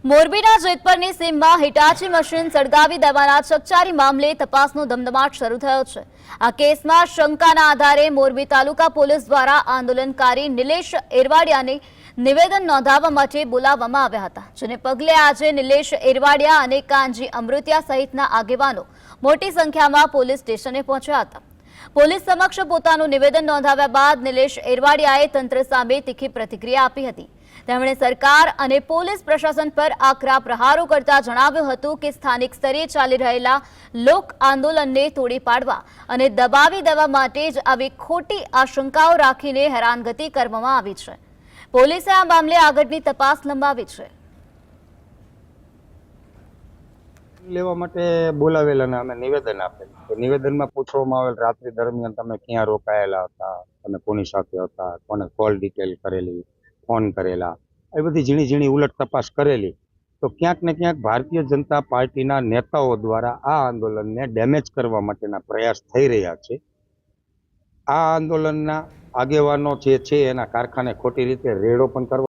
મોરબીના જેતપરની સીમમાં Hitachi machine સળગાવી દેવાના ચકચારી મામલે તપાસનો ધમધમાટ શરૂ થયો છે। આ કેસમાં શંકાના આધારે મોરબી તાલુકા પોલીસ દ્વારા આંદોલનકારી નિલેશ એરવાડિયાને નિવેદન નોંધાવવા માટે બોલાવવામાં આવ્યા હતા, જેને પગલે આજે નિલેશ એરવાડિયા અને કાનજી અમૃતિયા સહિતના આગેવાનો મોટી સંખ્યામાં પોલીસ સ્ટેશને પહોંચ્યા હતા। પોલીસ સમક્ષ પોતાનું નિવેદન નોંધાવ્યા બાદ નિલેશ એરવાડિયાએ તંત્ર સામે તીખી પ્રતિક્રિયા આપી હતી। તેમણે સરકાર અને પોલીસ પ્રશાસન પર આકરા પ્રહારો કરતા જણાવ્યું હતું કે સ્થાનિક સ્તરે ચાલી રહેલા લોક આંદોલનને તોડી પાડવા અને દબાવી દેવા માટે જ આવી ખોટી આશંકાઓ રાખીને હેરાનગતિ કરવામાં આવી છે। પોલીસે આ મામલે આગળની તપાસ લંબાવી છે। લેવા માટે બોલાવેલા અમે નિવેદન આપેલું, તો નિવેદનમાં પૂછવામાં આવેલ રાત્રિ દરમિયાન તમે ક્યાં રોકાયેલા હતા, તમે કોની સાથે હતા, કોને કોલ ડિટેલ કરેલી, ફોન કરેલા, એ બધી ઝીણી ઝીણી ઉલટ તપાસ કરેલી। તો ક્યાંક ને ક્યાંક ભારતીય જનતા પાર્ટીના નેતાઓ દ્વારા આ આંદોલનને ડેમેજ કરવા માટેના પ્રયાસ થઈ રહ્યા છે। આ આંદોલનના આગેવાનો જે છે એના કારખાને ખોટી રીતે રેડો પણ કરવા